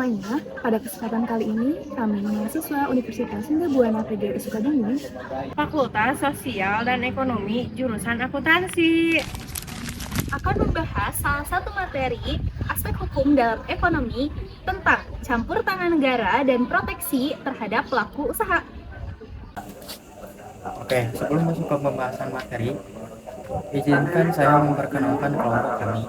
semuanya, pada kesempatan kali ini kami mahasiswa Universitas Sunda Buana PGRI Sukabumi Fakultas Sosial dan Ekonomi jurusan akuntansi akan membahas salah satu materi aspek hukum dalam ekonomi tentang campur tangan negara dan proteksi terhadap pelaku usaha. Oke, sebelum masuk ke pembahasan materi, izinkan saya memperkenalkan kelompok kami.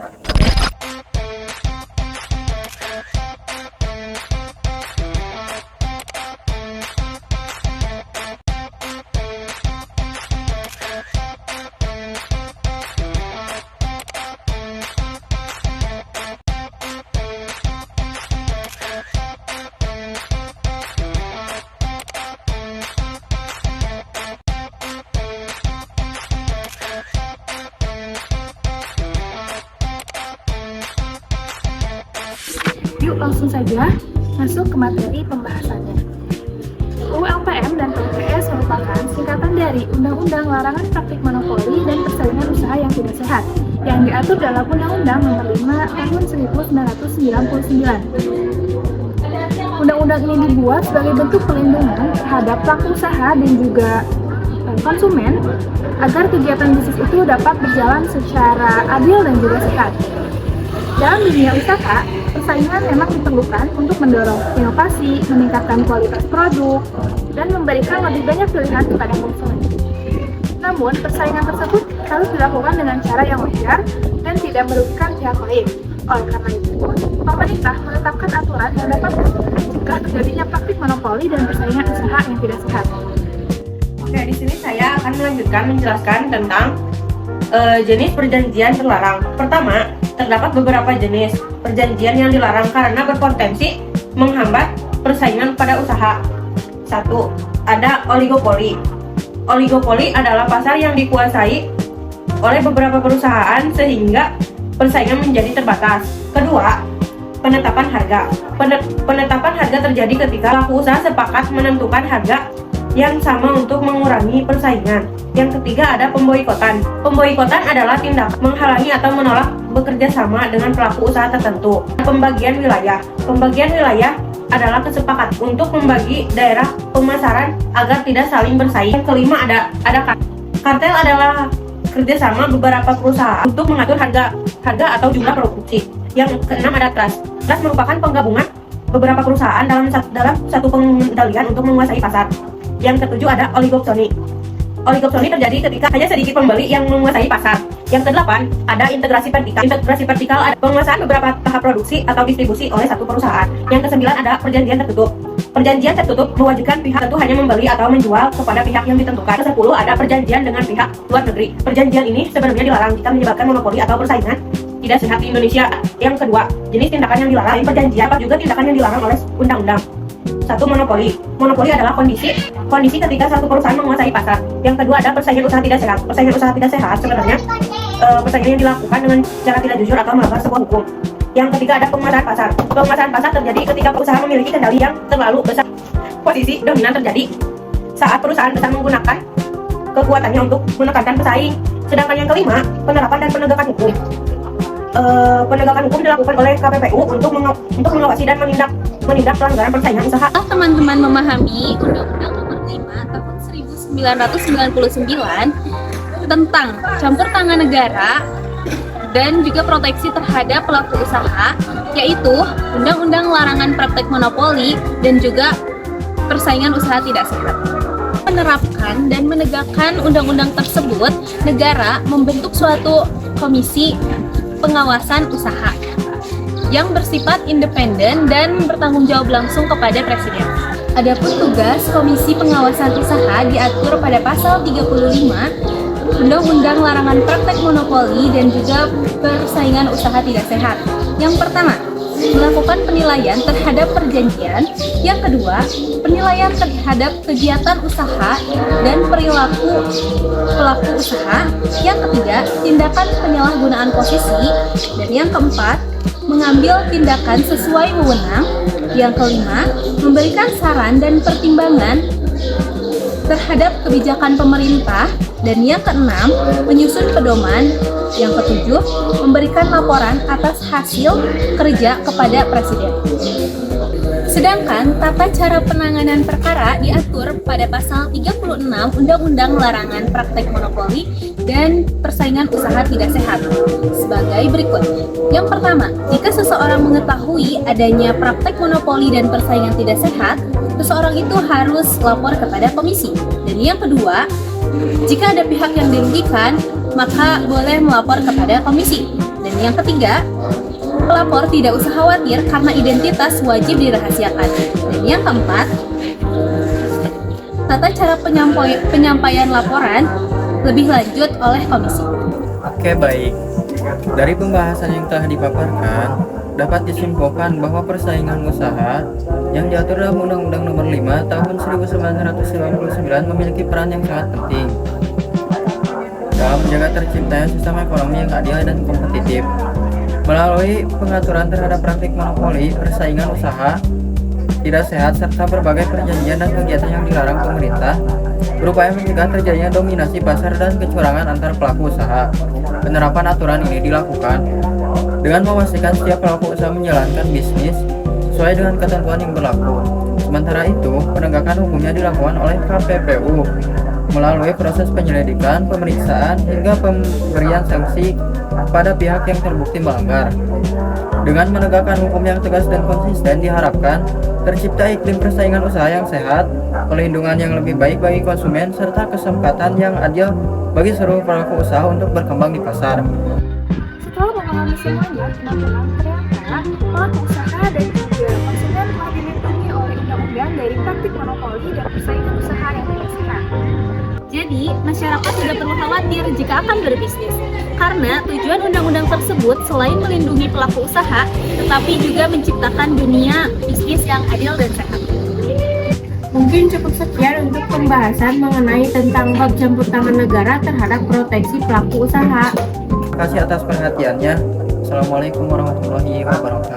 Yuk langsung saja masuk ke materi pembahasannya. ULPM dan PPS merupakan singkatan dari Undang-Undang Larangan Praktik Monopoli dan Persaingan Usaha yang Tidak Sehat yang diatur dalam Undang-Undang Nomor 5 Tahun 1999. Undang-undang ini dibuat sebagai bentuk pelindungan terhadap pelaku usaha dan juga konsumen agar kegiatan bisnis itu dapat berjalan secara adil dan juga sehat. Dalam dunia usaha, persaingan memang diperlukan untuk mendorong inovasi, meningkatkan kualitas produk, dan memberikan lebih banyak pilihan kepada konsumen. Namun, persaingan tersebut harus dilakukan dengan cara yang wajar dan tidak merugikan pihak lain. Oleh karena itu, pemerintah menetapkan aturan yang dapat mencegah terjadinya praktik monopoli dan persaingan usaha yang tidak sehat. Oke, di sini saya akan melanjutkan menjelaskan tentang jenis perjanjian terlarang. Pertama, terdapat beberapa jenis perjanjian yang dilarang karena berpotensi menghambat persaingan pada usaha. 1. Ada oligopoli. Oligopoli adalah pasar yang dikuasai oleh beberapa perusahaan sehingga persaingan menjadi terbatas. Kedua, penetapan harga. Penetapan harga terjadi ketika pelaku usaha sepakat menentukan harga yang sama untuk mengurangi persaingan. Yang ketiga ada pemboikotan. Pemboikotan adalah tindakan menghalangi atau menolak bekerja sama dengan pelaku usaha tertentu. Pembagian wilayah. Pembagian wilayah adalah kesepakatan untuk membagi daerah pemasaran agar tidak saling bersaing. Yang kelima ada kartel adalah kerjasama beberapa perusahaan untuk mengatur harga atau jumlah produksi. Yang keenam ada trust. Trust merupakan penggabungan beberapa perusahaan dalam satu pengendalian untuk menguasai pasar. Yang ketujuh ada oligopsoni. Oligopsoni terjadi ketika hanya sedikit pembeli yang menguasai pasar. Yang kedelapan ada integrasi vertikal. Integrasi vertikal ada penguasaan beberapa tahap produksi atau distribusi oleh satu perusahaan. Yang kesembilan ada perjanjian tertutup. Perjanjian tertutup mewajibkan pihak tertentu hanya membeli atau menjual kepada pihak yang ditentukan. Kesepuluh ada perjanjian dengan pihak luar negeri. Perjanjian ini sebenarnya dilarang jika menyebabkan monopoli atau persaingan tidak sehat di Indonesia. Yang kedua, jenis tindakan yang dilarang. Perjanjian dapat juga tindakan yang dilarang oleh undang-undang. 1. Monopoli. Monopoli adalah kondisi ketika satu perusahaan menguasai pasar. Yang kedua ada persaingan usaha tidak sehat. Persaingan usaha tidak sehat sebenarnya persaingan yang dilakukan dengan cara tidak jujur atau melanggar sebuah hukum. Yang ketiga ada penguasaan pasar. Penguasaan pasar terjadi ketika perusahaan memiliki kendali yang terlalu besar. Posisi dominan terjadi saat perusahaan besar menggunakan kekuatannya untuk menekankan pesaing. Sedangkan yang kelima, penerapan dan penegakan hukum. Penegakan hukum dilakukan oleh KPPU untuk mengawasi dan menindak pelanggaran persaingan usaha. Teman-teman memahami Undang-Undang Nomor 5 Tahun 1999 tentang campur tangan negara dan juga proteksi terhadap pelaku usaha, yaitu Undang-Undang Larangan Praktek Monopoli dan juga Persaingan Usaha Tidak Sehat. Menerapkan dan menegakkan undang-undang tersebut, negara membentuk suatu komisi pengawasan usaha yang bersifat independen dan bertanggung jawab langsung kepada Presiden. Adapun tugas Komisi Pengawasan Usaha diatur pada pasal 35 Undang-Undang Larangan Praktek Monopoli dan juga Persaingan Usaha Tidak Sehat. Yang pertama, melakukan penilaian terhadap perjanjian. Yang kedua, penilaian terhadap kegiatan usaha dan perilaku pelaku usaha. Yang ketiga, tindakan penyalahgunaan posisi. Dan yang keempat, mengambil tindakan sesuai wewenang. Yang kelima, memberikan saran dan pertimbangan terhadap kebijakan pemerintah, dan yang keenam, menyusun pedoman. Yang ketujuh, memberikan laporan atas hasil kerja kepada Presiden. Sedangkan tata cara penanganan perkara diatur pada pasal 36 Undang-Undang Larangan Praktek Monopoli dan Persaingan Usaha Tidak Sehat sebagai berikut. Yang pertama, jika seseorang mengetahui adanya praktek monopoli dan persaingan tidak sehat, seseorang itu harus lapor kepada komisi. Dan yang kedua, jika ada pihak yang dirugikan, maka boleh melapor kepada komisi. Dan yang ketiga, pelapor tidak usah khawatir karena identitas wajib dirahasiakan. Dan yang keempat, tata cara penyampaian laporan lebih lanjut oleh komisi. Oke, baik. Dari pembahasan yang telah dipaparkan, dapat disimpulkan bahwa persaingan usaha yang diatur dalam Undang-Undang Nomor 5 Tahun 1999 memiliki peran yang sangat penting dalam menjaga terciptanya sistem ekonomi yang adil dan kompetitif. Melalui pengaturan terhadap praktik monopoli, persaingan usaha tidak sehat, serta berbagai perjanjian dan kegiatan yang dilarang pemerintah, berupaya mencegah terjadinya dominasi pasar dan kecurangan antar pelaku usaha. Penerapan aturan ini dilakukan dengan memastikan setiap pelaku usaha menjalankan bisnis sesuai dengan ketentuan yang berlaku. Sementara itu, penegakan hukumnya dilakukan oleh KPPU melalui proses penyelidikan, pemeriksaan, hingga pemberian sanksi pada pihak yang terbukti melanggar. Dengan menegakkan hukum yang tegas dan konsisten, diharapkan tercipta iklim persaingan usaha yang sehat, perlindungan yang lebih baik bagi konsumen, serta kesempatan yang adil bagi seluruh pelaku usaha untuk berkembang di pasar. Setelah memahami semuanya, teman-teman, ternyata pelaku usaha dan juga konsumen telah dilindungi oleh undang-undang dari praktik monopoli dan persaingan usaha yang tidak sehat. Jadi, masyarakat tidak perlu khawatir jika akan berbisnis, karena tujuan undang-undang tersebut selain melindungi pelaku usaha, tetapi juga menciptakan dunia bisnis yang adil dan sehat. Mungkin cukup sekian untuk pembahasan mengenai tentang bab campur tangan negara terhadap proteksi pelaku usaha. Terima kasih atas perhatiannya. Assalamualaikum warahmatullahi wabarakatuh.